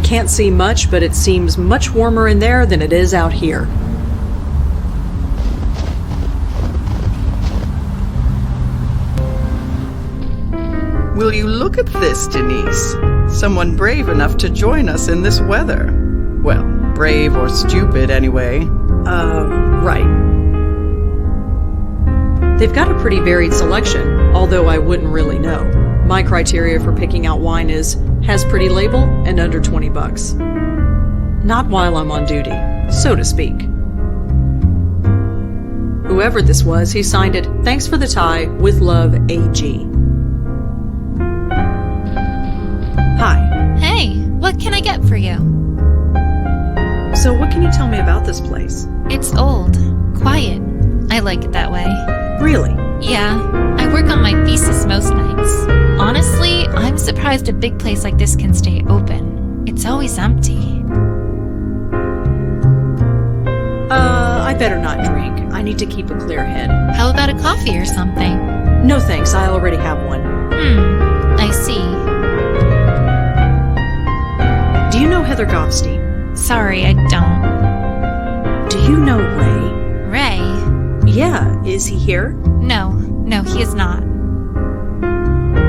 can't see much, but it seems much warmer in there than it is out here. Will you look at this, Denise? Someone brave enough to join us in this weather. Well, brave or stupid anyway. Right. They've got a pretty varied selection, although I wouldn't really know. My criteria for picking out wine is, has pretty label and under $20. Not while I'm on duty, so to speak. Whoever this was, he signed it, "Thanks for the tie, with love, AG." Hi. Hey, what can I get for you? So what can you tell me about this place? It's old, quiet. I like it that way. Really? Yeah, I work on my thesis most nights. Honestly, I'm surprised a big place like this can stay open. It's always empty. I better not drink. I need to keep a clear head. How about a coffee or something? No thanks, I already have one. I see. Do you know Heather Goffstein? Sorry, I don't. Do you know Ray? Ray? Yeah, is he here? No, he is not.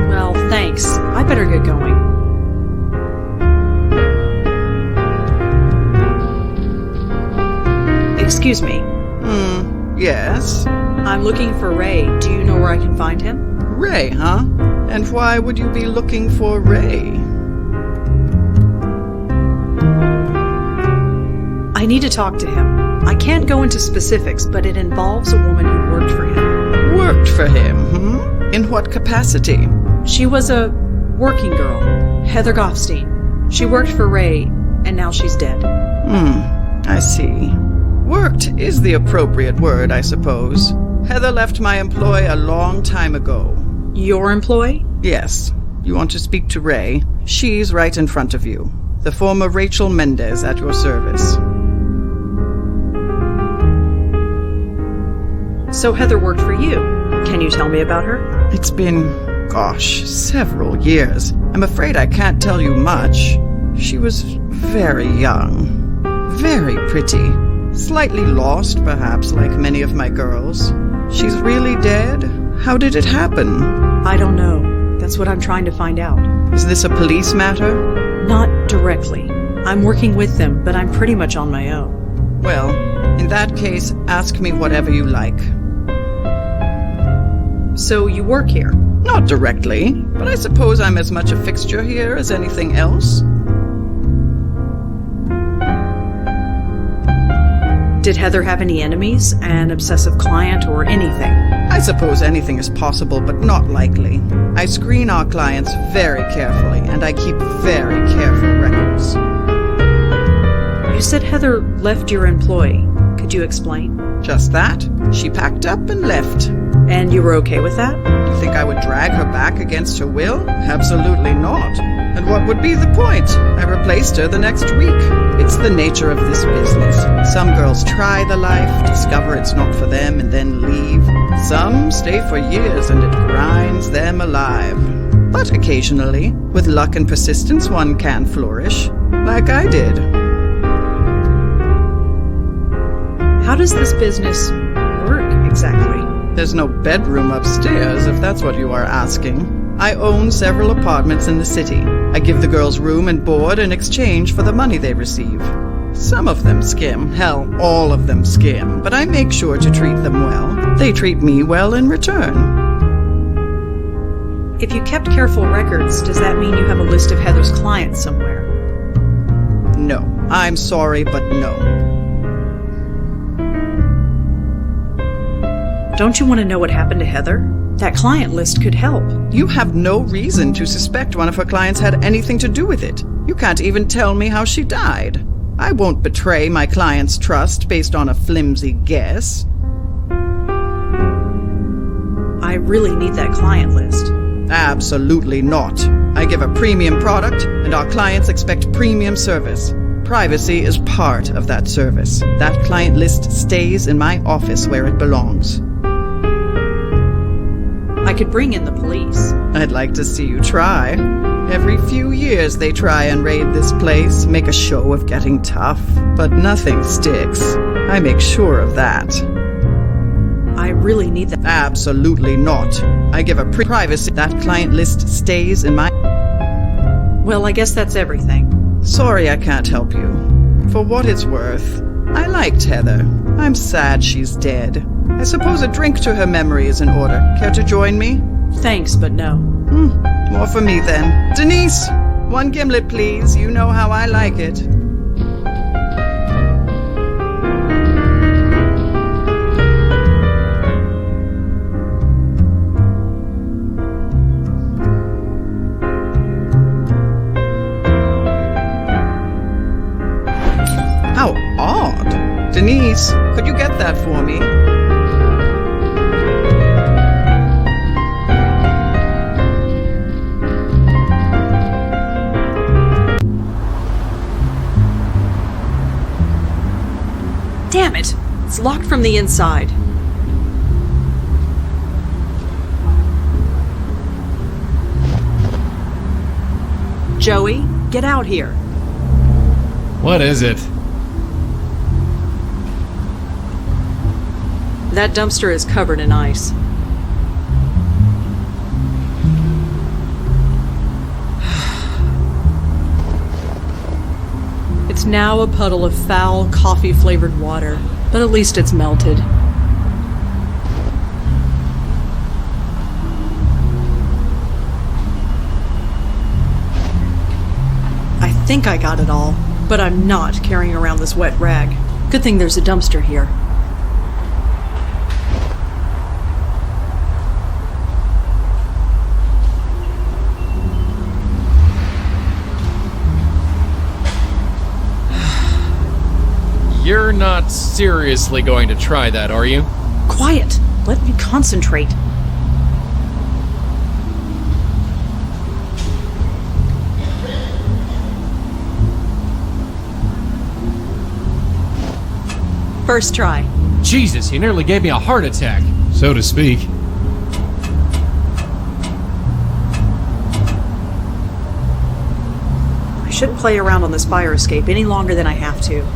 Well, thanks. I better get going. Excuse me. Yes? I'm looking for Ray. Do you know where I can find him? Ray, huh? And why would you be looking for Ray? I need to talk to him. I can't go into specifics, but it involves a woman who worked for him. Worked for him, In what capacity? She was a working girl, Heather Goffstein. She worked for Ray, and now she's dead. I see. Worked is the appropriate word, I suppose. Heather left my employ a long time ago. Your employee? Yes. You want to speak to Ray? She's right in front of you. The former Rachel Mendez at your service. So Heather worked for you. Can you tell me about her? It's been, several years. I'm afraid I can't tell you much. She was very young. Very pretty. Slightly lost, perhaps, like many of my girls. She's really dead? How did it happen? I don't know. That's what I'm trying to find out. Is this a police matter? Not directly. I'm working with them, but I'm pretty much on my own. Well, in that case, ask me whatever you like. So you work here? Not directly, but I suppose I'm as much a fixture here as anything else. Did Heather have any enemies, an obsessive client, or anything? I suppose anything is possible, but not likely. I screen our clients very carefully, and I keep very careful records. You said Heather left your employ. Could you explain? Just that. She packed up and left. And you were okay with that? Do you think I would drag her back against her will? Absolutely not. And what would be the point? I replaced her the next week. It's the nature of this business. Some girls try the life, discover it's not for them, and then leave. Some stay for years and it grinds them alive. But occasionally, with luck and persistence, one can flourish. Like I did. How does this business work exactly? There's no bedroom upstairs, if that's what you are asking. I own several apartments in the city. I give the girls room and board in exchange for the money they receive. Some of them skim, hell, all of them skim, but I make sure to treat them well. They treat me well in return. If you kept careful records, does that mean you have a list of Heather's clients somewhere? No, I'm sorry, but no. Don't you want to know what happened to Heather? That client list could help. You have no reason to suspect one of her clients had anything to do with it. You can't even tell me how she died. I won't betray my client's trust based on a flimsy guess. I really need that client list. Absolutely not. I give a premium product, and our clients expect premium service. Privacy is part of that service. That client list stays in my office where it belongs. I could bring in the police. I'd like to see you try. Every few years they try and raid this place, make a show of getting tough, but nothing sticks. I make sure of that. I really need that. Absolutely not. I give a privacy. That client list stays in my... Well, I guess that's everything. Sorry I can't help you. For what it's worth, I liked Heather. I'm sad she's dead. I suppose a drink to her memory is in order. Care to join me? Thanks, but no. More for me then. Denise, 1 gimlet please. You know how I like it. How odd. Denise, could you get that for me? Damn it! It's locked from the inside. Joey, get out here. What is it? That dumpster is covered in ice. It's now a puddle of foul, coffee-flavored water, but at least it's melted. I think I got it all, but I'm not carrying around this wet rag. Good thing there's a dumpster here. You're not seriously going to try that, are you? Quiet! Let me concentrate. First try. Jesus, you nearly gave me a heart attack. So to speak. I shouldn't play around on this fire escape any longer than I have to.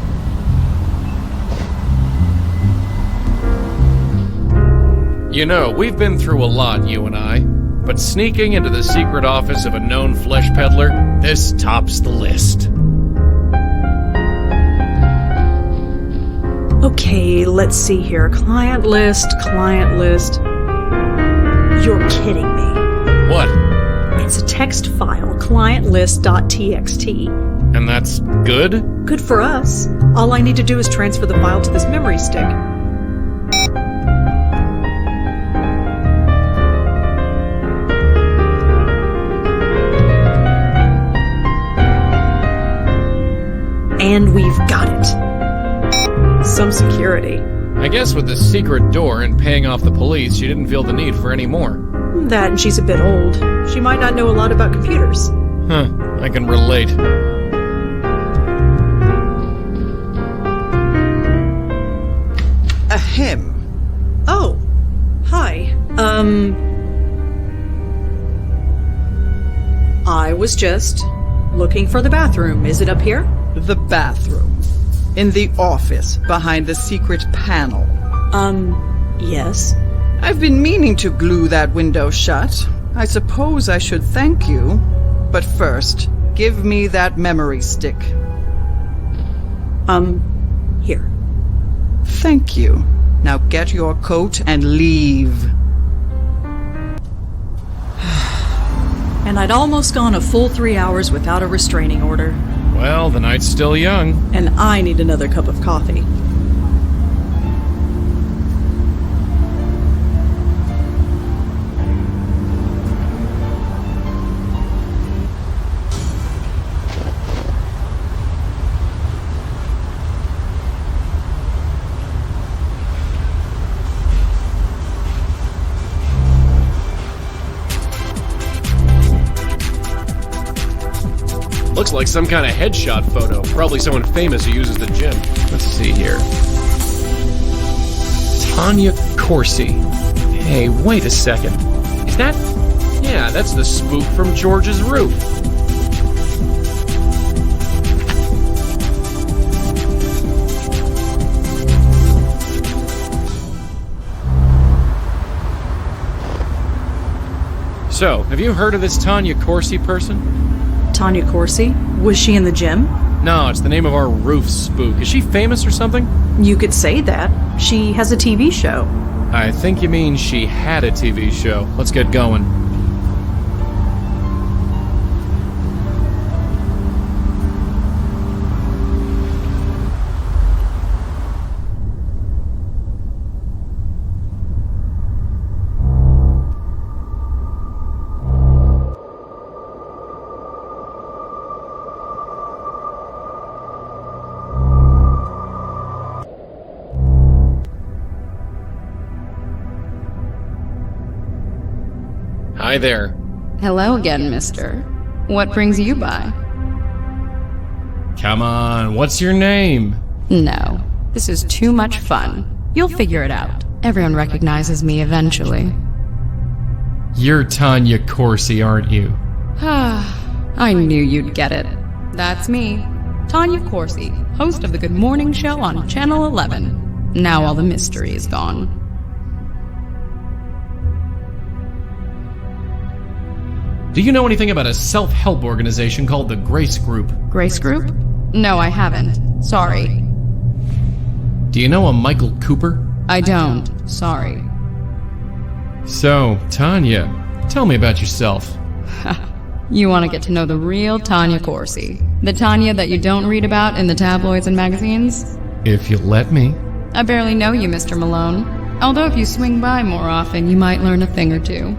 You know, we've been through a lot, you and I. But sneaking into the secret office of a known flesh peddler, this tops the list. Okay, let's see here. Client list, client list. You're kidding me. What? It's a text file, clientlist.txt. And that's good? Good for us. All I need to do is transfer the file to this memory stick. And we've got it. Some security. I guess with the secret door and paying off the police, she didn't feel the need for any more. That and she's a bit old. She might not know a lot about computers. Huh, I can relate. Ahem. Oh, hi. I was just looking for the bathroom. Is it up here? The bathroom. In the office, behind the secret panel. Yes. I've been meaning to glue that window shut. I suppose I should thank you. But first, give me that memory stick. Here. Thank you. Now get your coat and leave. And I'd almost gone a full 3 hours without a restraining order. Well, the night's still young. And I need another cup of coffee. Looks like some kind of headshot photo. Probably someone famous who uses the gym. Let's see here. Tanya Corsi. Hey, wait a second. Is that... Yeah, that's the spook from George's roof. So, have you heard of this Tanya Corsi person? Tanya Corsi? Was she in the gym? No, it's the name of our roof spook. Is she famous or something? You could say that. She has a TV show. I think you mean she had a TV show. Let's get going. Hi there. Hello again, mister. What brings you by? Come on, what's your name? No, this is too much fun. You'll figure it out. Everyone recognizes me eventually. You're Tanya Corsi, aren't you? I knew you'd get it. That's me, Tanya Corsi, host of the Good Morning Show on Channel 11. Now all the mystery is gone. Do you know anything about a self-help organization called the Grace Group? Grace Group? No, I haven't. Sorry. Do you know a Michael Cooper? I don't. Sorry. So, Tanya, tell me about yourself. You want to get to know the real Tanya Corsi. The Tanya that you don't read about in the tabloids and magazines? If you'll let me. I barely know you, Mr. Mallone. Although if you swing by more often, you might learn a thing or two.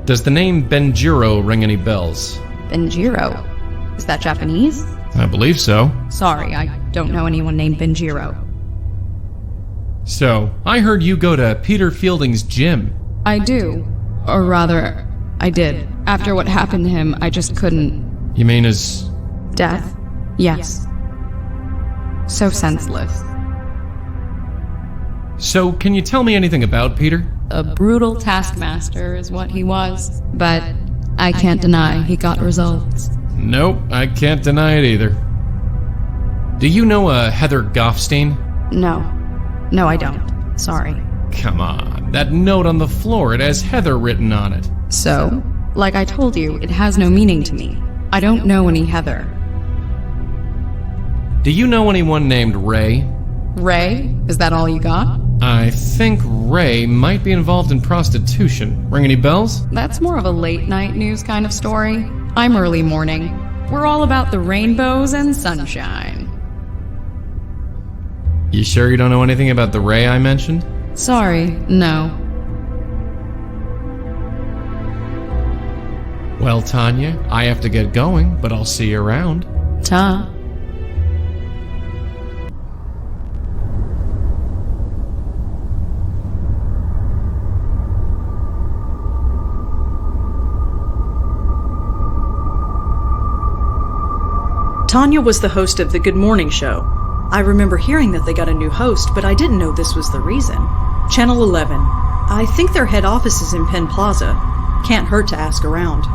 Does the name Benjiro ring any bells? Benjiro? Is that Japanese? I believe so. Sorry, I don't know anyone named Benjiro. So, I heard you go to Peter Fielding's gym. I do. Or rather, I did. After what happened to him, I just couldn't. You mean his... Death? Yes. So senseless. So, can you tell me anything about Peter? A brutal taskmaster is what he was. But I can't deny he got results. Nope, I can't deny it either. Do you know a Heather Goffstein? No. No, I don't. Sorry. Come on, that note on the floor, it has Heather written on it. So, like I told you, it has no meaning to me. I don't know any Heather. Do you know anyone named Ray? Ray? Is that all you got? I think Ray might be involved in prostitution. Ring any bells? That's more of a late-night news kind of story. I'm early morning. We're all about the rainbows and sunshine. You sure you don't know anything about the Ray I mentioned? Sorry, no. Well, Tanya, I have to get going, but I'll see you around. Ta. Tanya was the host of the Good Morning Show. I remember hearing that they got a new host, but I didn't know this was the reason. Channel 11. I think their head office is in Penn Plaza. Can't hurt to ask around.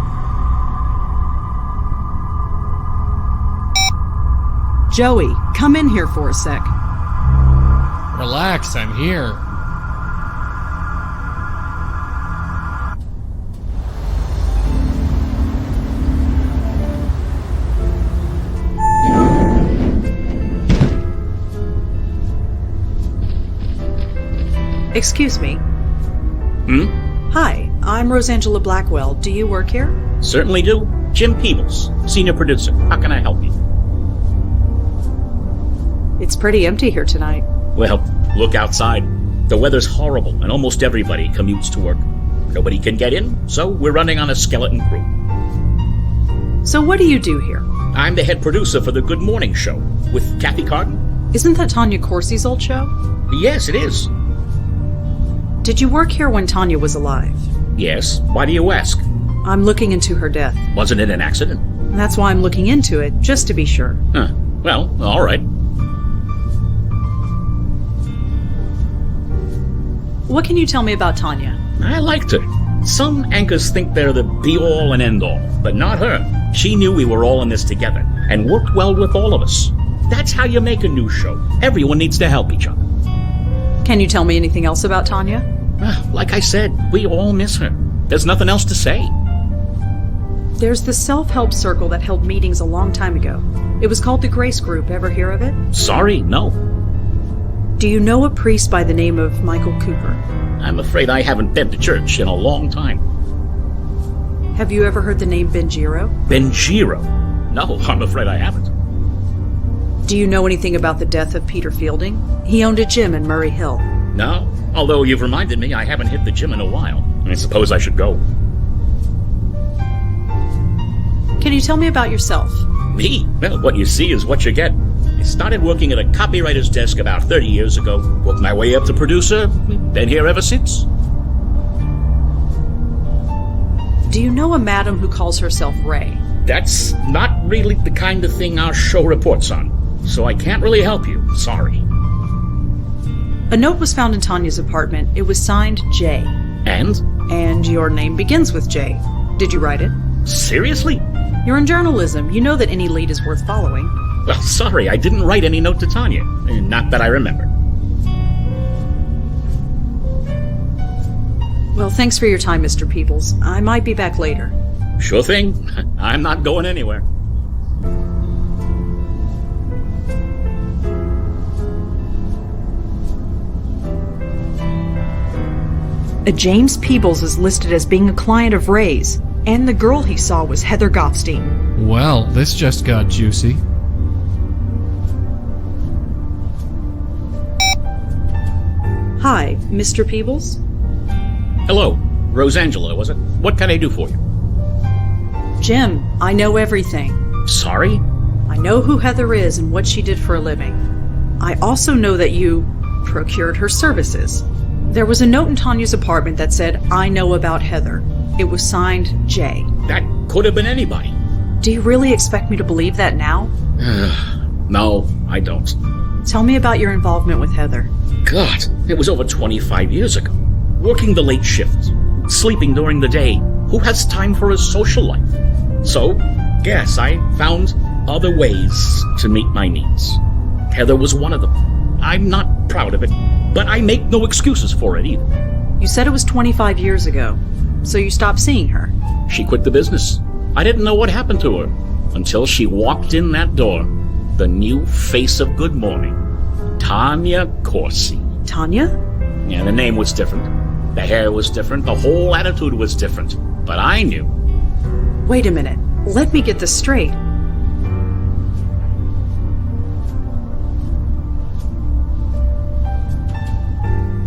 Joey, come in here for a sec. Relax, I'm here. Excuse me. Hi, I'm Rosangela Blackwell. Do you work here? certainly do. Jim Peebles, senior producer. How can I help you? It's pretty empty here tonight. Well, look outside. The weather's horrible, and almost everybody commutes to work. Nobody can get in, so we're running on a skeleton crew. So what do you do here? I'm the head producer for the Good Morning Show with Kathy Carden. Isn't that Tanya Corsi's old show? Yes, it is. Did you work here when Tanya was alive? Yes. Why do you ask? I'm looking into her death. Wasn't it an accident? That's why I'm looking into it, just to be sure. Huh. Well, all right. What can you tell me about Tanya? I liked her. Some anchors think they're the be-all and end-all, but not her. She knew we were all in this together, and worked well with all of us. That's how you make a news show. Everyone needs to help each other. Can you tell me anything else about Tanya? Like I said, we all miss her. There's nothing else to say. There's the self-help circle that held meetings a long time ago. It was called the Grace Group. Ever hear of it? Sorry, no. Do you know a priest by the name of Michael Cooper? I'm afraid I haven't been to church in a long time. Have you ever heard the name Benjiro? Benjiro? No, I'm afraid I haven't. Do you know anything about the death of Peter Fielding? He owned a gym in Murray Hill. No, although you've reminded me I haven't hit the gym in a while. I suppose I should go. Can you tell me about yourself? Me? Well, what you see is what you get. I started working at a copywriter's desk about 30 years ago, worked my way up to producer, been here ever since. Do you know a madam who calls herself Ray? That's not really the kind of thing our show reports on, so I can't really help you. Sorry. A note was found in Tanya's apartment. It was signed J. And? And your name begins with J. Did you write it? Seriously? You're in journalism. You know that any lead is worth following. Well, sorry, I didn't write any note to Tanya. Not that I remember. Well, thanks for your time, Mr. Peebles. I might be back later. Sure thing. I'm not going anywhere. A James Peebles is listed as being a client of Ray's, and the girl he saw was Heather Goffstein. Well, this just got juicy. Hi, Mr. Peebles? Hello. Rosangela, was it? What can I do for you? Jim, I know everything. Sorry? I know who Heather is and what she did for a living. I also know that you procured her services. There was a note in Tanya's apartment that said, "I know about Heather." It was signed J. That could have been anybody. Do you really expect me to believe that now? No, I don't. Tell me about your involvement with Heather. God, it was over 25 years ago. Working the late shift, sleeping during the day. Who has time for a social life? So, yes, I found other ways to meet my needs. Heather was one of them. I'm not proud of it, but I make no excuses for it either. You said it was 25 years ago, so you stopped seeing her. She quit the business. I didn't know what happened to her until she walked in that door. The new face of Good Morning. Tanya Corsi. Tanya? Yeah, the name was different. The hair was different. The whole attitude was different. But I knew. Wait a minute. Let me get this straight.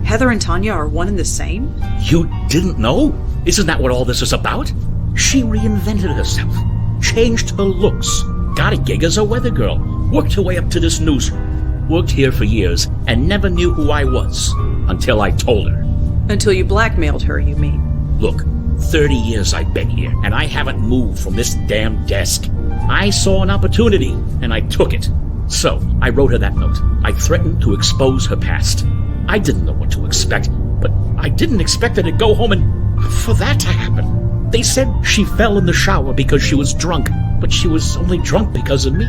Heather and Tanya are one and the same? You didn't know? Isn't that what all this is about? She reinvented herself. Changed her looks. Got a gig as a weather girl. Worked her way up to this newsroom. Worked here for years and never knew who I was. Until I told her. Until you blackmailed her, you mean? Look, 30 years I've been here, and I haven't moved from this damn desk. I saw an opportunity, and I took it. So, I wrote her that note. I threatened to expose her past. I didn't know what to expect, but I didn't expect her to go home and for that to happen. They said she fell in the shower because she was drunk, but she was only drunk because of me.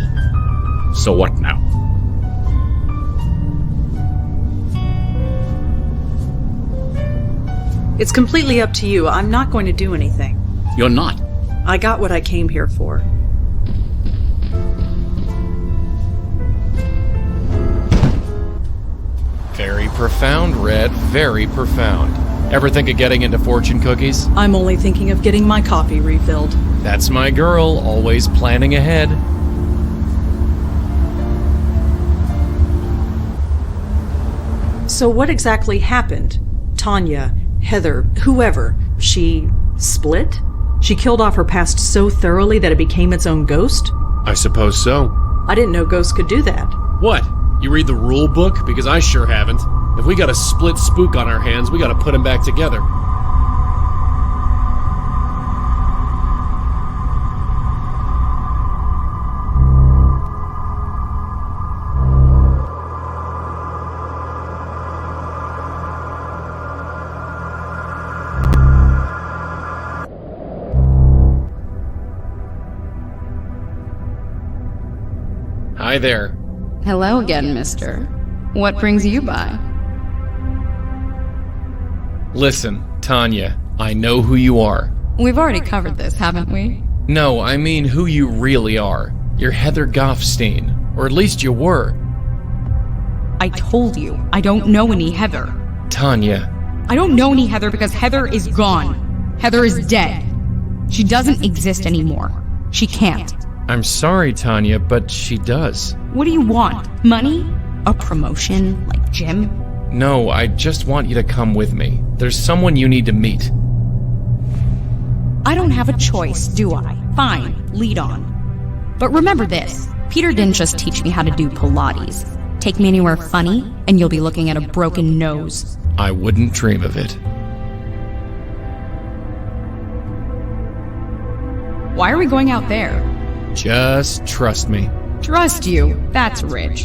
So what now? It's completely up to you. I'm not going to do anything. You're not. I got what I came here for. Very profound, Red. Very profound. Ever think of getting into fortune cookies? I'm only thinking of getting my coffee refilled. That's my girl, always planning ahead. So what exactly happened? Tanya, Heather, whoever, she split? She killed off her past so thoroughly that it became its own ghost? I suppose so. I didn't know ghosts could do that. What? You read the rule book? Because I sure haven't. If we got a split spook on our hands, we gotta put them back together. Hi there. Hello again, mister. What brings you by? Listen, Tanya, I know who you are. We've already covered this, haven't we? No, I mean who you really are. You're Heather Goffstein, or at least you were. I told you, I don't know any Heather. Tanya. I don't know any Heather because Heather is gone. Heather is dead. She doesn't exist anymore. She can't. I'm sorry, Tanya, but she does. What do you want? Money? A promotion? Like Jim? No, I just want you to come with me. There's someone you need to meet. I don't have a choice, do I? Fine, lead on. But remember this, Peter didn't just teach me how to do Pilates. Take me anywhere funny, and you'll be looking at a broken nose. I wouldn't dream of it. Why are we going out there? Just trust me. Trust you. That's rich.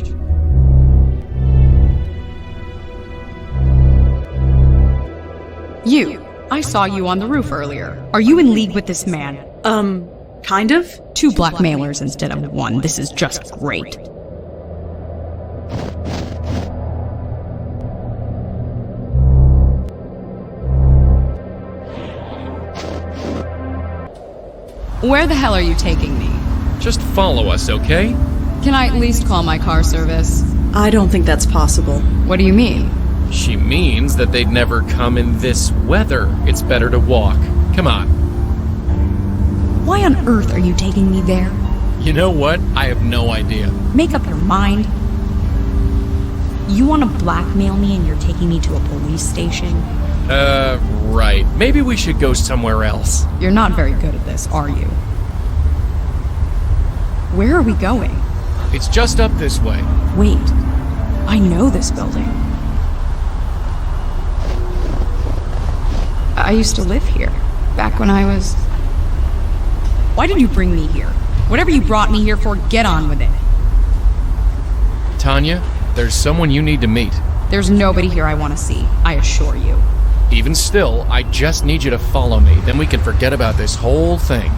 You. I saw you on the roof earlier. Are you in league with this man? Kind of? 2 blackmailers instead of 1. This is just great. Where the hell are you taking me? Just follow us, okay? Can I at least call my car service? I don't think that's possible. What do you mean? She means that they'd never come in this weather. It's better to walk. Come on. Why on earth are you taking me there? You know what? I have no idea. Make up your mind. You want to blackmail me and you're taking me to a police station? Right. Maybe we should go somewhere else. You're not very good at this, are you? Where are we going? It's just up this way. Wait, I know this building. I used to live here, back when I was... Why did you bring me here? Whatever you brought me here for, get on with it. Tanya, there's someone you need to meet. There's nobody here I want to see, I assure you. Even still, I just need you to follow me. Then we can forget about this whole thing.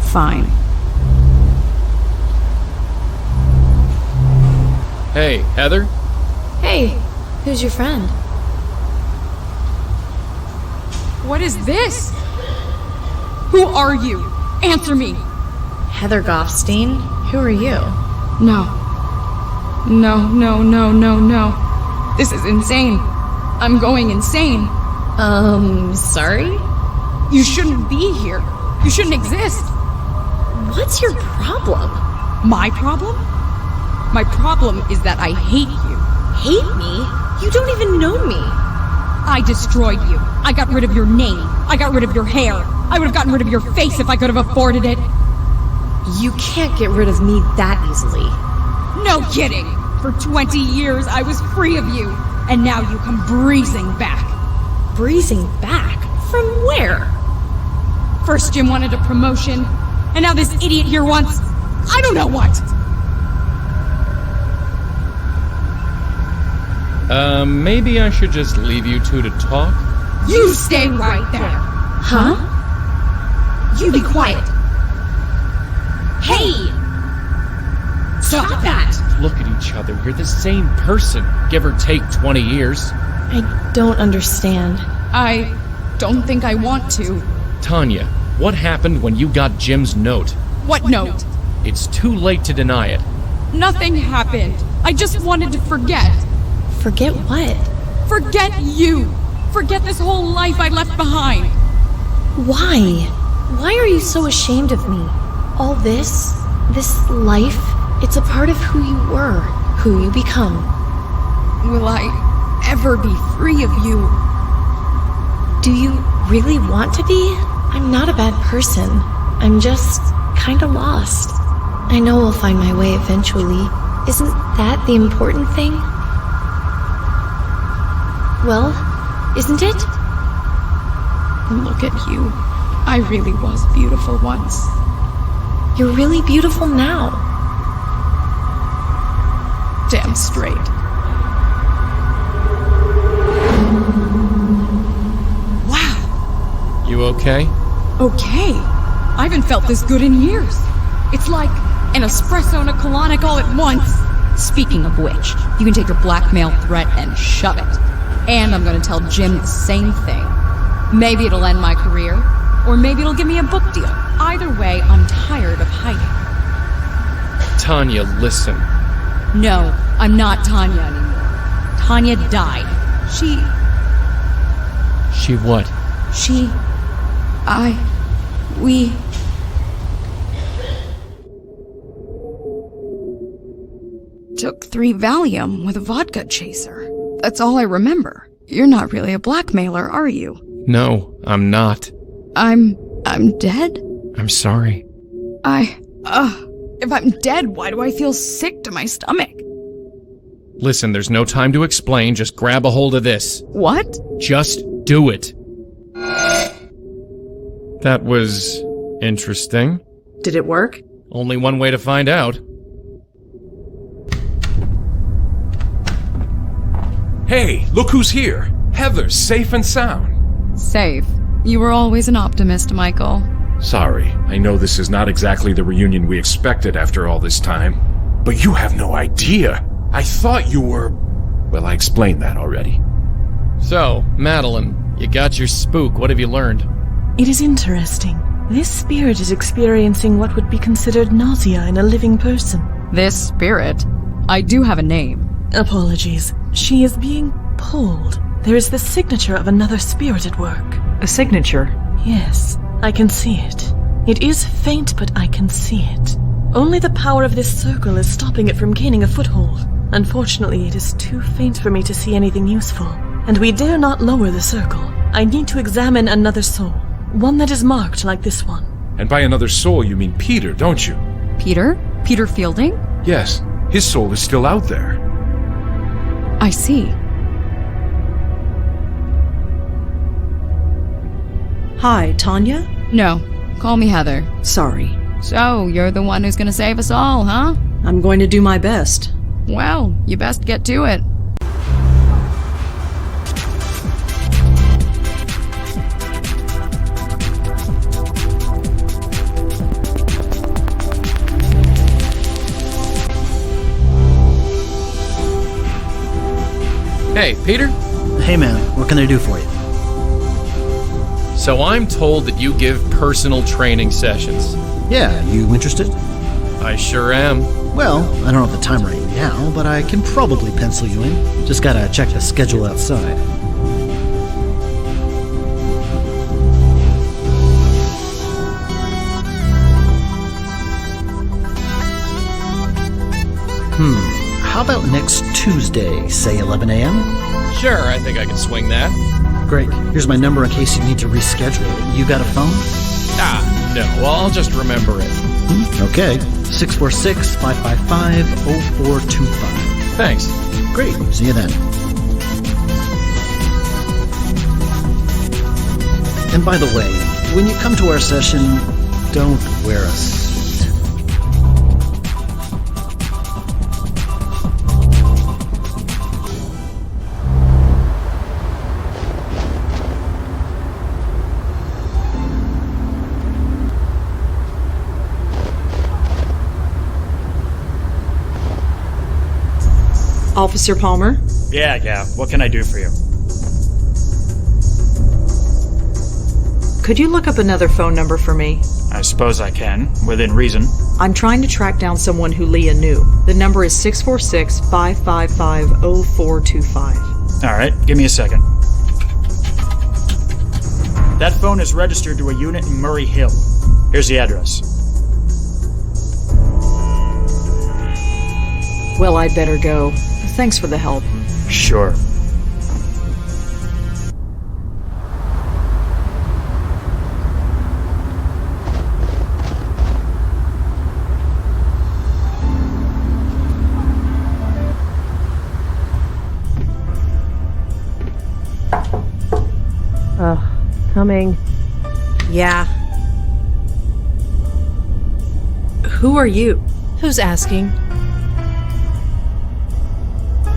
Fine. Hey, Heather? Hey, who's your friend? What is this? Who are you? Answer me. Heather Goffstein? Who are you? No. No. This is insane. I'm going insane. Sorry? You shouldn't be here. You shouldn't exist. What's your problem? My problem? My problem is that I hate you. Hate me? You don't even know me. I destroyed you. I got rid of your name. I got rid of your hair. I would have gotten rid of your face if I could have afforded it. You can't get rid of me that easily. No kidding. For 20 years, I was free of you. And now you come breezing back. Breezing back? From where? First Jim wanted a promotion, and now this idiot here wants... I don't know what! Maybe I should just leave you two to talk? You stay right there! Huh? You be quiet! Hey! Stop that! Look at each other. You're the same person, give or take 20 years. I don't understand. I don't think I want to. Tanya, what happened when you got Jim's note? What note? It's too late to deny it. Nothing happened. I just wanted to forget. Forget what? Forget you! Forget this whole life I left behind! Why? Why are you so ashamed of me? All this life, it's a part of who you were, who you become. Will I ever be free of you? Do you really want to be? I'm not a bad person. I'm just kinda lost. I know I'll find my way eventually. Isn't that the important thing? Well, isn't it? Look at you. I really was beautiful once. You're really beautiful now. Damn straight. Wow. You okay? Okay. I haven't felt this good in years. It's like an espresso and a colonic all at once. Speaking of which, you can take your blackmail threat and shove it. And I'm gonna tell Jim the same thing. Maybe it'll end my career, or maybe it'll give me a book deal. Either way, I'm tired of hiding. Tanya, listen. No, I'm not Tanya anymore. Tanya died. She what? We... took 3 Valium with a vodka chaser. That's all I remember. You're not really a blackmailer, are you? No, I'm not. I'm dead? I'm sorry. If I'm dead, why do I feel sick to my stomach? Listen, there's no time to explain. Just grab a hold of this. What? Just do it. That was interesting. Did it work? Only one way to find out. Hey, look who's here. Heather's safe and sound. Safe. You were always an optimist, Michael. Sorry, I know this is not exactly the reunion we expected after all this time. But you have no idea. I thought you were... Well, I explained that already. So, Madeline, you got your spook. What have you learned? It is interesting. This spirit is experiencing what would be considered nausea in a living person. This spirit? I do have a name. Apologies. She is being pulled. There is the signature of another spirit at work. A signature? Yes, I can see it. It is faint, but I can see it. Only the power of this circle is stopping it from gaining a foothold. Unfortunately, it is too faint for me to see anything useful. And we dare not lower the circle. I need to examine another soul. One that is marked like this one. And by another soul, you mean Peter, don't you? Peter? Peter Fielding? Yes, his soul is still out there. I see. Hi, Tanya? No, call me Heather. Sorry. So, you're the one who's gonna save us all, huh? I'm going to do my best. Well, you best get to it. Hey, Peter? Hey man, what can I do for you? So I'm told that you give personal training sessions. Yeah, you interested? I sure am. Well, I don't have the time right now, but I can probably pencil you in. Just gotta check the schedule outside. How about next Tuesday, say 11 a.m.? Sure, I think I can swing that. Great. Here's my number in case you need to reschedule. You got a phone? No, well, I'll just remember it. Okay. 646-555-0425. Thanks. Great. See you then. And by the way, when you come to our session, don't wear a suit. Officer Palmer? Yeah, what can I do for you? Could you look up another phone number for me? I suppose I can, within reason. I'm trying to track down someone who Leah knew. The number is 646-555-0425. Alright, give me a second. That phone is registered to a unit in Murray Hill. Here's the address. Well, I'd better go. Thanks for the help. Sure. Coming. Yeah. Who are you? Who's asking?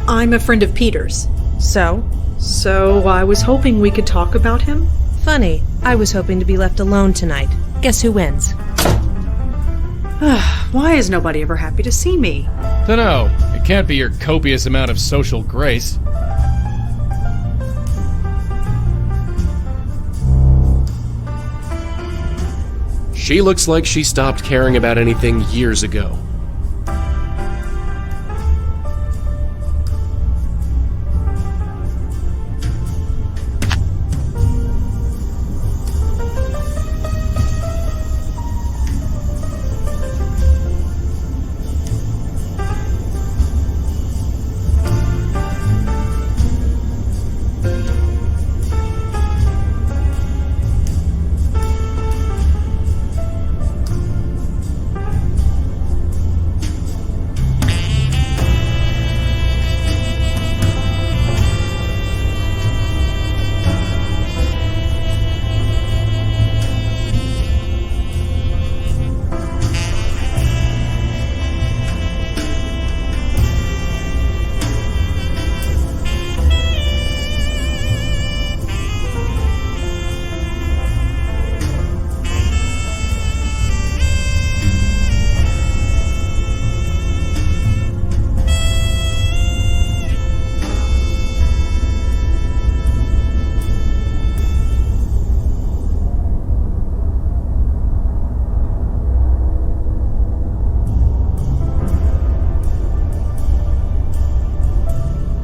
I'm a friend of Peter's. So? So I was hoping we could talk about him? Funny. I was hoping to be left alone tonight. Guess who wins? Why is nobody ever happy to see me? Dunno. It can't be your copious amount of social grace. She looks like she stopped caring about anything years ago.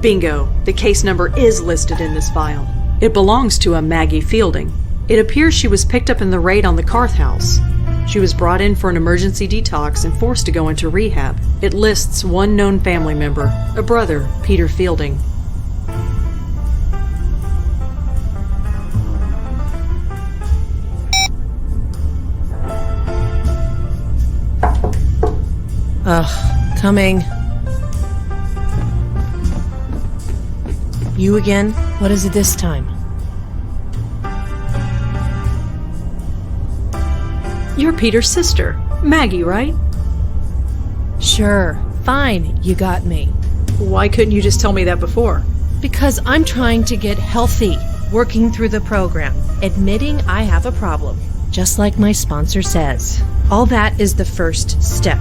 Bingo! The case number is listed in this file. It belongs to a Maggie Fielding. It appears she was picked up in the raid on the Carth house. She was brought in for an emergency detox and forced to go into rehab. It lists one known family member, a brother, Peter Fielding. Coming. You again? What is it this time? You're Peter's sister, Maggie, right? Sure. Fine. You got me. Why couldn't you just tell me that before? Because I'm trying to get healthy, working through the program, admitting I have a problem, just like my sponsor says. All that is the first step.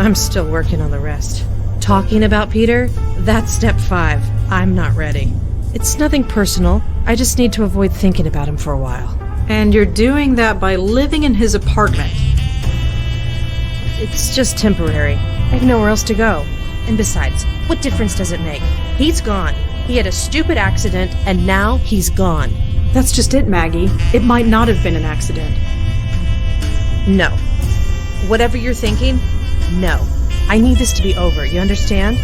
I'm still working on the rest. Talking about Peter? That's step 5. I'm not ready. It's nothing personal. I just need to avoid thinking about him for a while. And you're doing that by living in his apartment. It's just temporary. I have nowhere else to go. And besides, what difference does it make? He's gone. He had a stupid accident, and now he's gone. That's just it, Maggie. It might not have been an accident. No. Whatever you're thinking, no. I need this to be over, you understand?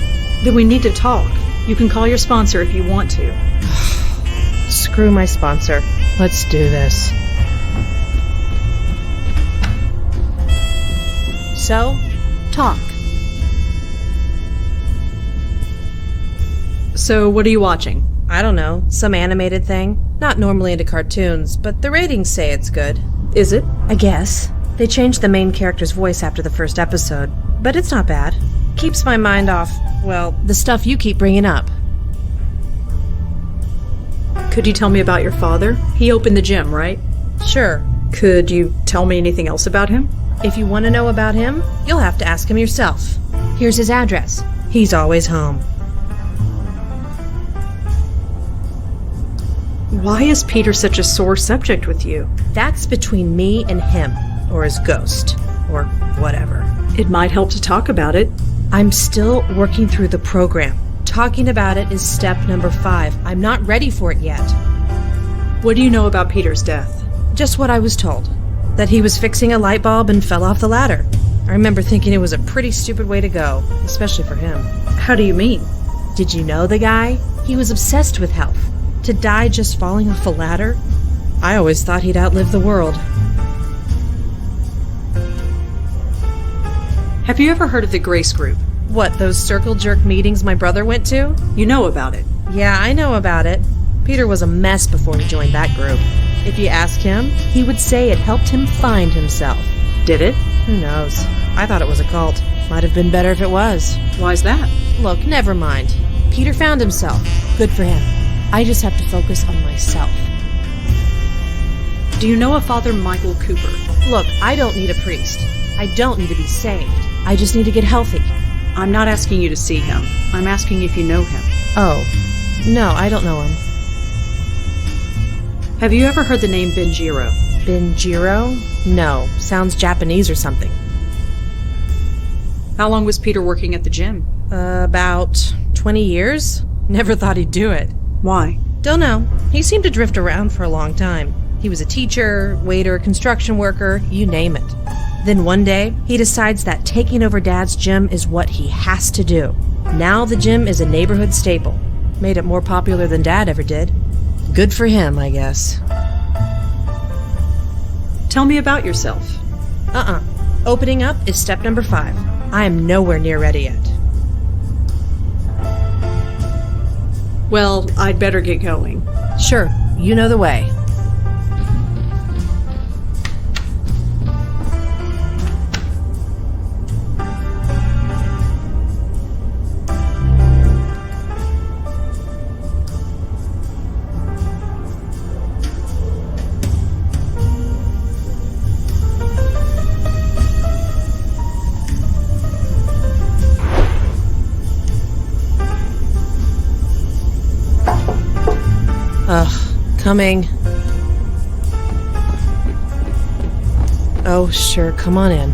Then we need to talk. You can call your sponsor if you want to. Screw my sponsor. Let's do this. So, talk. So, what are you watching? I don't know, some animated thing. Not normally into cartoons, but the ratings say it's good. Is it? I guess. They changed the main character's voice after the first episode, but it's not bad. Keeps my mind off, well, the stuff you keep bringing up. Could you tell me about your father? He opened the gym, right? Sure. Could you tell me anything else about him? If you want to know about him, you'll have to ask him yourself. Here's his address. He's always home. Why is Peter such a sore subject with you? That's between me and him, or his ghost, or whatever. It might help to talk about it. I'm still working through the program. Talking about it is step number 5. I'm not ready for it yet. What do you know about Peter's death? Just what I was told. That he was fixing a light bulb and fell off the ladder. I remember thinking it was a pretty stupid way to go, especially for him. How do you mean? Did you know the guy? He was obsessed with health. To die just falling off a ladder? I always thought he'd outlive the world. Have you ever heard of the Grace Group? What, those circle jerk meetings my brother went to? You know about it. Yeah, I know about it. Peter was a mess before he joined that group. If you ask him, he would say it helped him find himself. Did it? Who knows? I thought it was a cult. Might have been better if it was. Why's that? Look, never mind. Peter found himself. Good for him. I just have to focus on myself. Do you know a Father Michael Cooper? Look, I don't need a priest. I don't need to be saved. I just need to get healthy. I'm not asking you to see him. I'm asking if you know him. Oh. No, I don't know him. Have you ever heard the name Benjiro? Benjiro? No. Sounds Japanese or something. How long was Peter working at the gym? About 20 years? Never thought he'd do it. Why? Don't know. He seemed to drift around for a long time. He was a teacher, waiter, construction worker, you name it. Then one day, he decides that taking over Dad's gym is what he has to do. Now the gym is a neighborhood staple. Made it more popular than Dad ever did. Good for him, I guess. Tell me about yourself. Opening up is step number 5. I am nowhere near ready yet. Well, I'd better get going. Sure, you know the way. Coming. Oh, sure, come on in.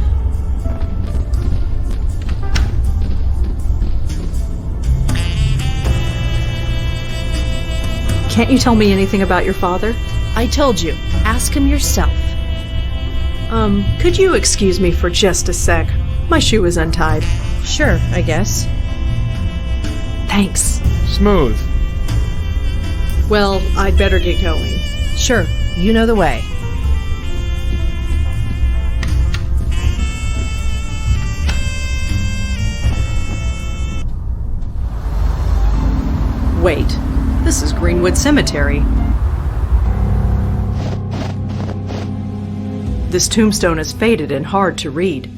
Can't you tell me anything about your father? I told you. Ask him yourself. Could you excuse me for just a sec? My shoe is untied. Sure, I guess. Thanks. Smooth. Well, I'd better get going. Sure, you know the way. Wait, this is Greenwood Cemetery. This tombstone is faded and hard to read.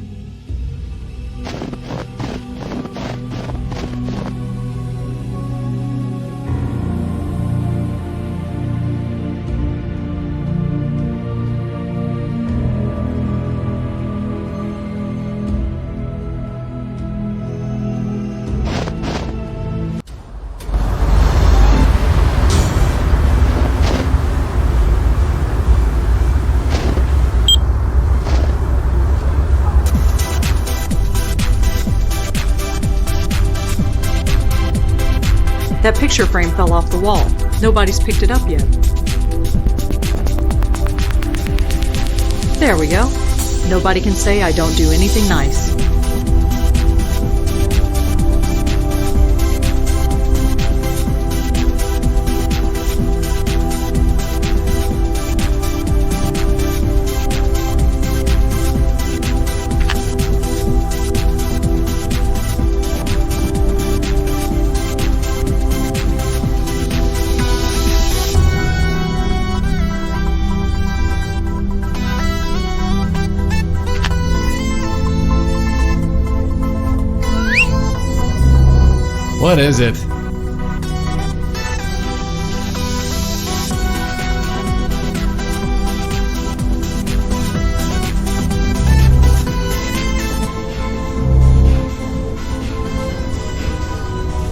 That picture frame fell off the wall. Nobody's picked it up yet. There we go. Nobody can say I don't do anything nice. What is it?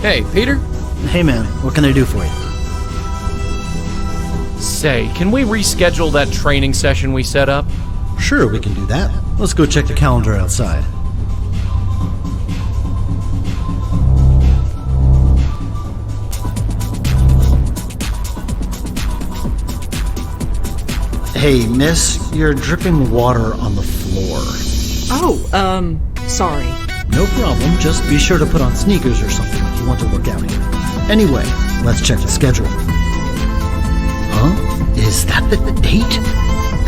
Hey, Peter? Hey man, what can I do for you? Say, can we reschedule that training session we set up? Sure, we can do that. Let's go check the calendar outside. Hey, miss, you're dripping water on the floor. Oh, sorry. No problem, just be sure to put on sneakers or something if you want to work out here. Anyway, let's check the schedule. Huh? Is that the date?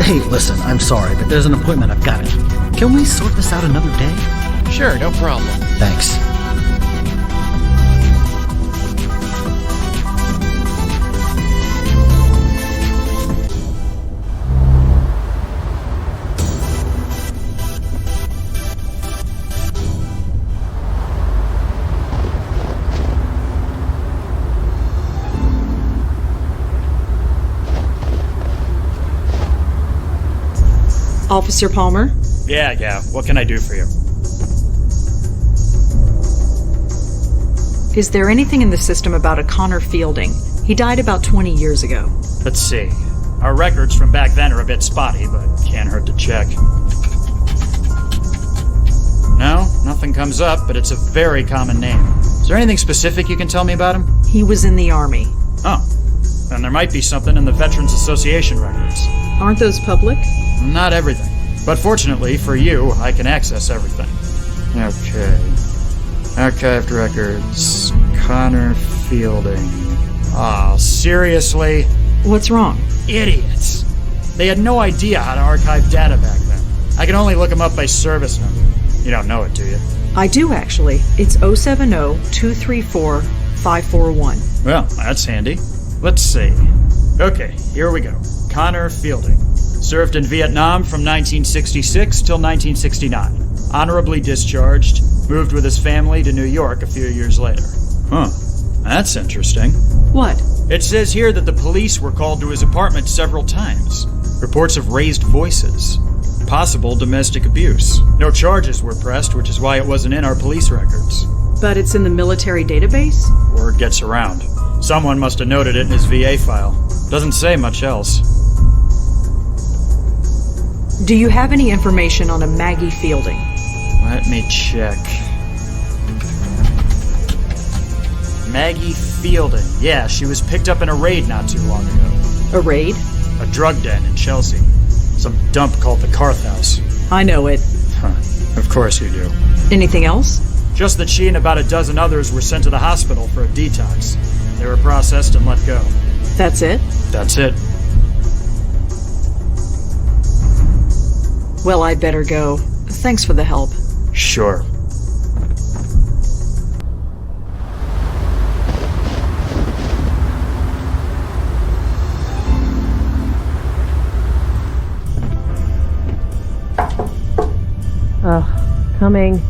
Hey, listen, I'm sorry, but there's an appointment I've got to keep. Can we sort this out another day? Sure, no problem. Thanks. Officer Palmer, Yeah, what can I do for you? Is there anything in the system about a Connor Fielding? He died about 20 years ago. Let's see. Our records from back then are a bit spotty, but can't hurt to check. No, nothing comes up, but it's a very common name. Is there anything specific you can tell me about him? He was in the Army. Oh, then there might be something in the Veterans Association records. Aren't those public? Not everything. But fortunately for you, I can access everything. Okay. Archived records. Connor Fielding. Ah, seriously? What's wrong? Idiots. They had no idea how to archive data back then. I can only look them up by service number. You don't know it, do you? I do, actually. It's 070-234-541. Well, that's handy. Let's see. Okay, here we go. Connor Fielding. Served in Vietnam from 1966 till 1969. Honorably discharged. Moved with his family to New York a few years later. Huh. That's interesting. What? It says here that the police were called to his apartment several times. Reports of raised voices. Possible domestic abuse. No charges were pressed, which is why it wasn't in our police records. But it's in the military database? Word gets around. Someone must have noted it in his VA file. Doesn't say much else. Do you have any information on a Maggie Fielding? Let me check. Maggie Fielding. Yeah, she was picked up in a raid not too long ago. A raid? A drug den in Chelsea. Some dump called the Carth House. I know it. Huh. Of course you do. Anything else? Just that she and about a dozen others were sent to the hospital for a detox. They were processed and let go. That's it? That's it. Well, I'd better go. Thanks for the help. Sure. Oh, coming.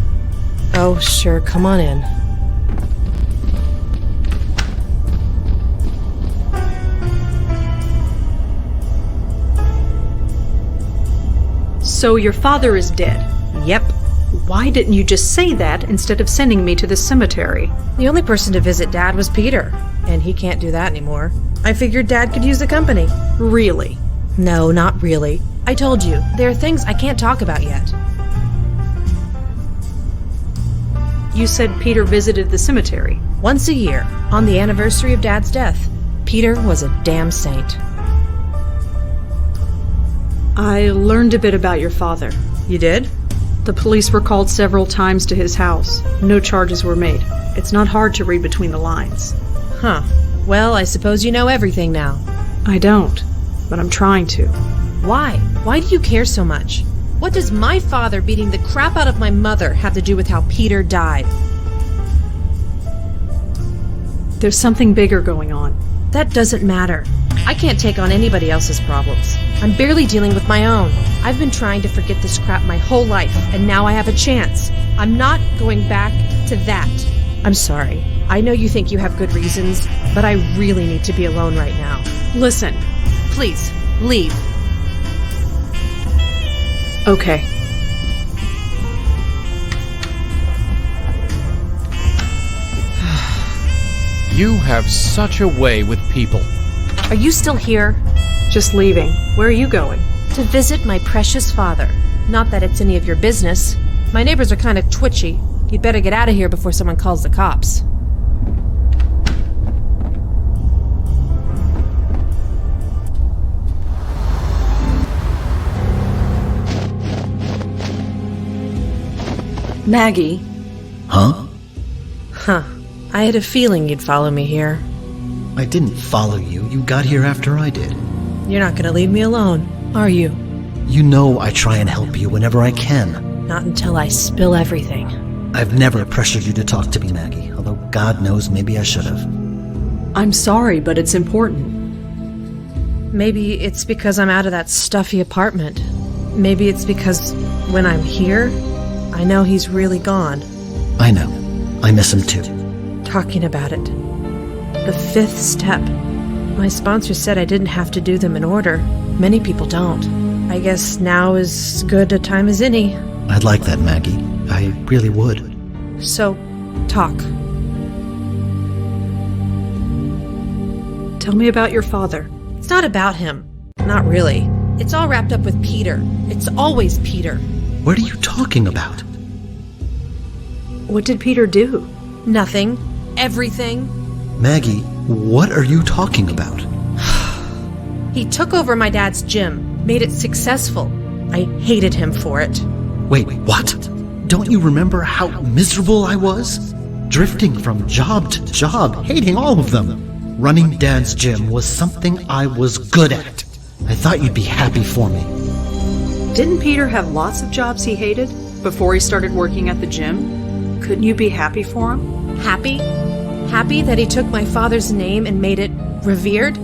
Oh, sure, come on in. So your father is dead? Yep. Why didn't you just say that instead of sending me to the cemetery? The only person to visit Dad was Peter, and he can't do that anymore. I figured Dad could use the company. Really? No, not really. I told you, there are things I can't talk about yet. You said Peter visited the cemetery. Once a year, on the anniversary of Dad's death. Peter was a damn saint. I learned a bit about your father. You did? The police were called several times to his house. No charges were made. It's not hard to read between the lines. Huh. Well, I suppose you know everything now. I don't, but I'm trying to. Why? Why do you care so much? What does my father beating the crap out of my mother have to do with how Peter died? There's something bigger going on. That doesn't matter. I can't take on anybody else's problems. I'm barely dealing with my own. I've been trying to forget this crap my whole life, and now I have a chance. I'm not going back to that. I'm sorry. I know you think you have good reasons, but I really need to be alone right now. Listen. Please, leave. Okay. You have such a way with people. Are you still here? Just leaving. Where are you going? To visit my precious father. Not that it's any of your business. My neighbors are kind of twitchy. You'd better get out of here before someone calls the cops. Maggie. Huh? Huh. I had a feeling you'd follow me here. I didn't follow you. You got here after I did. You're not gonna leave me alone, are you? You know I try and help you whenever I can. Not until I spill everything. I've never pressured you to talk to me, Maggie, although God knows maybe I should have. I'm sorry, but it's important. Maybe it's because I'm out of that stuffy apartment. Maybe it's because when I'm here, I know he's really gone. I know. I miss him too. Talking about it. The fifth step. My sponsor said I didn't have to do them in order. Many people don't. I guess now is as good a time as any. I'd like that, Maggie. I really would. So, talk. Tell me about your father. It's not about him. Not really. It's all wrapped up with Peter. It's always Peter. What are you talking about? What did Peter do? Nothing. Everything. Maggie, what are you talking about? He took over my dad's gym, made it successful. I hated him for it. Wait, what? Don't you remember how miserable I was? Drifting from job to job, hating all of them. Running Dad's gym was something I was good at. I thought you'd be happy for me. Didn't Peter have lots of jobs he hated before he started working at the gym? Couldn't you be happy for him? Happy? Happy that he took my father's name and made it revered?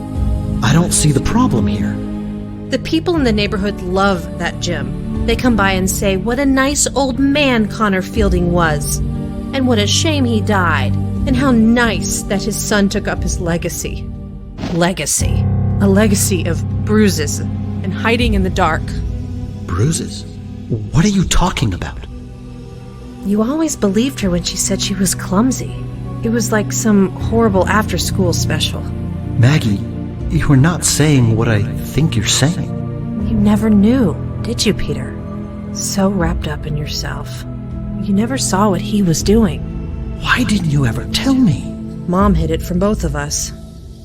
I don't see the problem here. The people in the neighborhood love that gym. They come by and say what a nice old man Connor Fielding was, and what a shame he died, and how nice that his son took up his legacy. Legacy. A legacy of bruises and hiding in the dark. Bruises? What are you talking about? You always believed her when she said she was clumsy. It was like some horrible after-school special. Maggie, you're not saying what I think you're saying. You never knew, did you, Peter? So wrapped up in yourself. You never saw what he was doing. Why didn't you ever tell me? Mom hid it from both of us,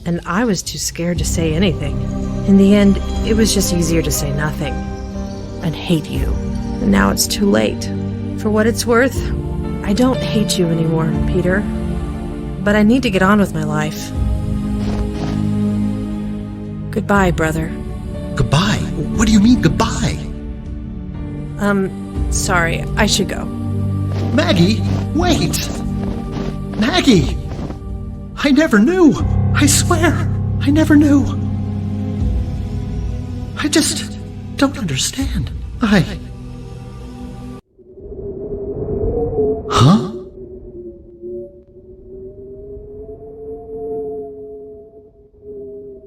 and I was too scared to say anything. In the end, it was just easier to say nothing and hate you. And now it's too late. For what it's worth, I don't hate you anymore, Peter. But I need to get on with my life. Goodbye, brother. Goodbye? What do you mean, goodbye? Sorry, I should go. Maggie, wait! Maggie! I never knew! I swear, I never knew! I just don't understand. Huh?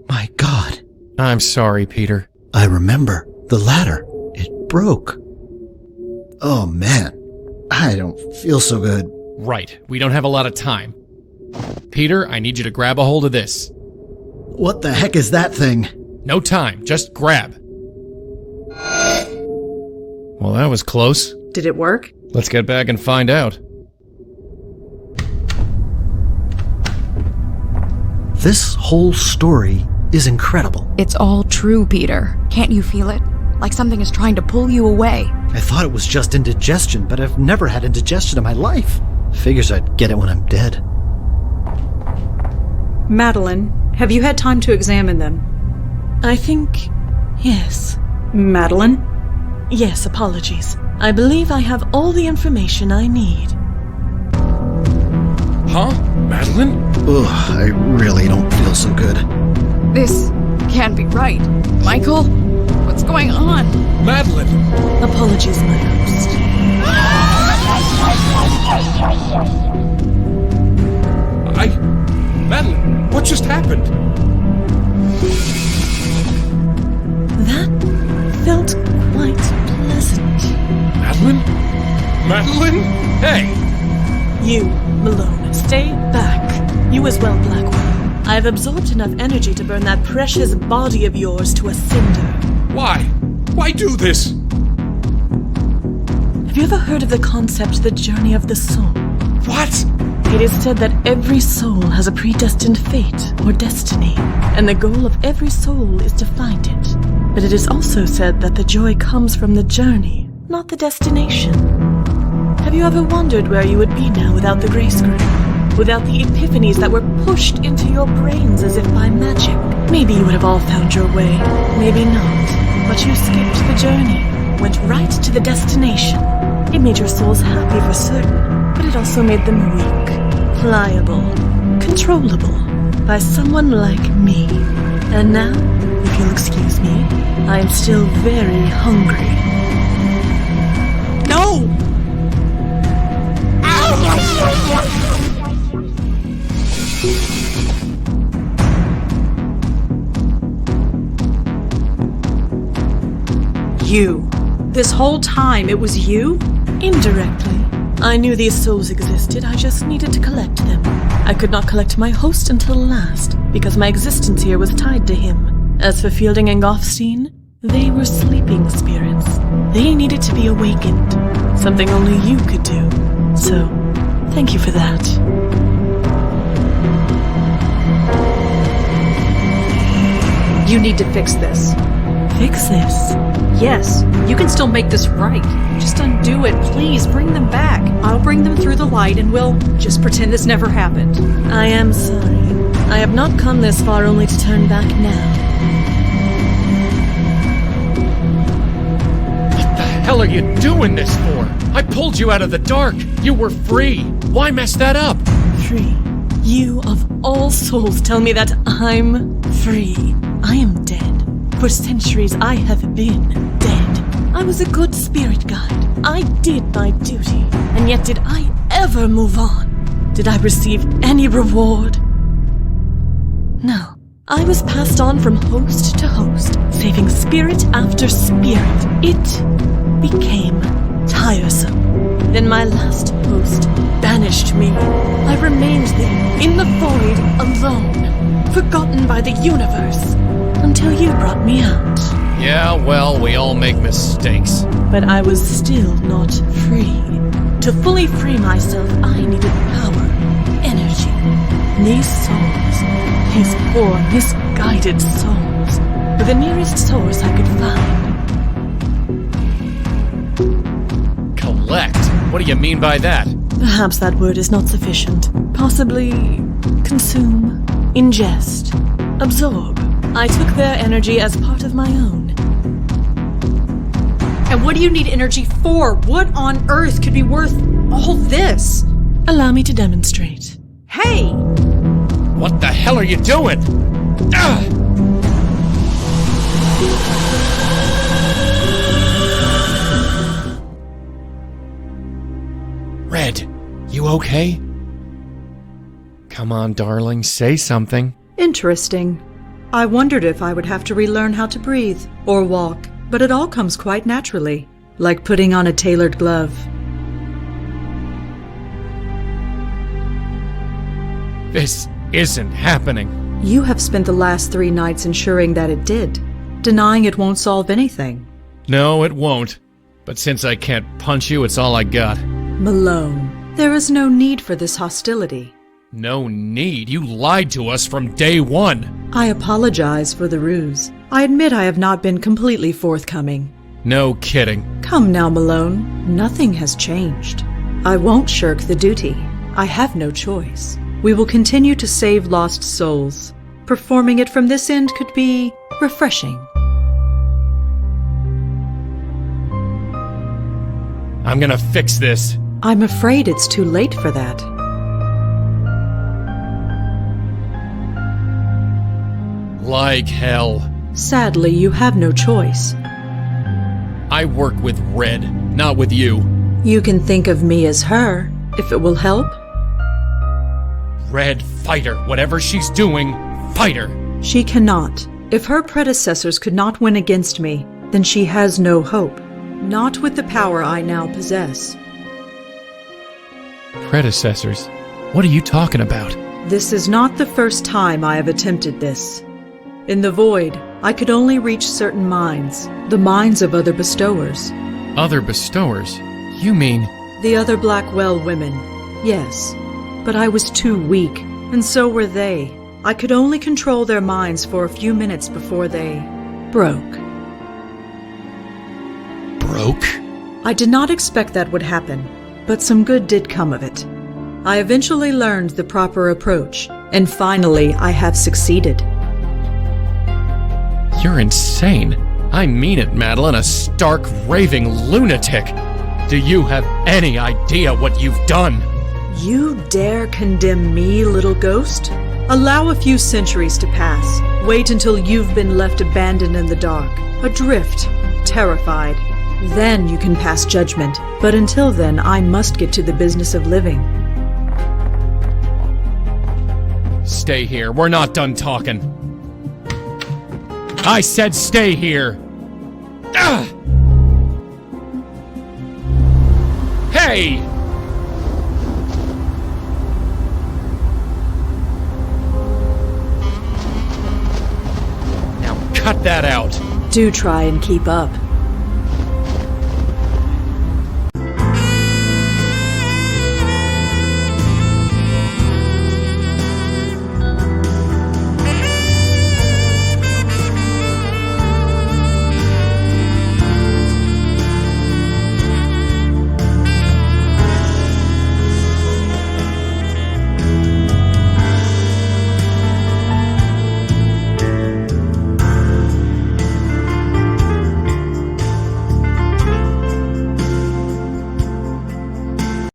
My God. I'm sorry, Peter. I remember. The ladder. It broke. Oh, man. I don't feel so good. Right. We don't have a lot of time. Peter, I need you to grab a hold of this. What the heck is that thing? No time. Just grab. Well, that was close. Did it work? Let's get back and find out. This whole story is incredible. It's all true, Peter. Can't you feel it? Like something is trying to pull you away. I thought it was just indigestion, but I've never had indigestion in my life. Figures I'd get it when I'm dead. Madeline, have you had time to examine them? I think... yes. Madeline? Yes, apologies. I believe I have all the information I need. Huh? Madeline? Ugh, I really don't feel so good. This can't be right. Michael, what's going on? Madeline! Apologies, my host. Madeline, what just happened? That felt quite pleasant. Madeline? Madeline? Hey! You, Mallone, stay back. You as well, Blackwell. I've absorbed enough energy to burn that precious body of yours to a cinder. Why? Why do this? Have you ever heard of the concept, the journey of the soul? What? It is said that every soul has a predestined fate or destiny, and the goal of every soul is to find it. But it is also said that the joy comes from the journey, not the destination. Have you ever wondered where you would be now without the gray screen? Without the epiphanies that were pushed into your brains as if by magic? Maybe you would have all found your way, maybe not. But you skipped the journey, went right to the destination. It made your souls happy for certain, but it also made them weak, pliable, controllable by someone like me. And now, if you'll excuse me, I am still very hungry. No! You. This whole time it was you? Indirectly. I knew these souls existed, I just needed to collect them. I could not collect my host until last, because my existence here was tied to him. As for Fielding and Goffstein, they were sleeping spirits. They needed to be awakened. Something only you could do. So, thank you for that. You need to fix this. Fix this? Yes, you can still make this right. Just undo it, please. Bring them back. I'll bring them through the light and we'll just pretend this never happened. I am sorry. I have not come this far only to turn back now. What the hell are you doing this for? I pulled you out of the dark. You were free. Why mess that up? Free? You, of all souls, tell me that I'm free. I am dead. For centuries I have been dead. I was a good spirit guide. I did my duty. And yet did I ever move on? Did I receive any reward? No. I was passed on from host to host, saving spirit after spirit. It became tiresome. Then my last host banished me. I remained there, in the void, alone, forgotten by the universe. Until you brought me out. Yeah, well, we all make mistakes. But I was still not free. To fully free myself, I needed power, energy. These souls, these poor, misguided souls, were the nearest source I could find. Collect? What do you mean by that? Perhaps that word is not sufficient. Possibly consume, ingest, absorb. I took their energy as part of my own. And what do you need energy for? What on earth could be worth all this? Allow me to demonstrate. Hey! What the hell are you doing? Ah! Red, you okay? Come on, darling, say something. Interesting. I wondered if I would have to relearn how to breathe or walk, but it all comes quite naturally, like putting on a tailored glove. This isn't happening. You have spent the last 3 nights ensuring that it did. Denying it won't solve anything. No, it won't. But since I can't punch you, it's all I got. Mallone, there is no need for this hostility. No need. You lied to us from day one. I apologize for the ruse. I admit I have not been completely forthcoming. No kidding. Come now, Mallone. Nothing has changed. I won't shirk the duty. I have no choice. We will continue to save lost souls. Performing it from this end could be refreshing. I'm gonna fix this. I'm afraid it's too late for that. Like hell. Sadly, you have no choice. I work with Red, not with you. You can think of me as her, if it will help. Red, fight her. Whatever she's doing, fight her. She cannot. If her predecessors could not win against me, then she has no hope. Not with the power I now possess. Predecessors? What are you talking about? This is not the first time I have attempted this. In the void, I could only reach certain minds, the minds of other bestowers. Other bestowers? You mean... The other Blackwell women, yes. But I was too weak, and so were they. I could only control their minds for a few minutes before they broke. Broke? I did not expect that would happen, but some good did come of it. I eventually learned the proper approach, and finally I have succeeded. You're insane. I mean it, Madeline, a stark, raving lunatic. Do you have any idea what you've done? You dare condemn me, little ghost? Allow a few centuries to pass. Wait until you've been left abandoned in the dark, adrift, terrified. Then you can pass judgment. But until then, I must get to the business of living. Stay here. We're not done talking. I said stay here. Ah! Hey! Now cut that out. Do try and keep up.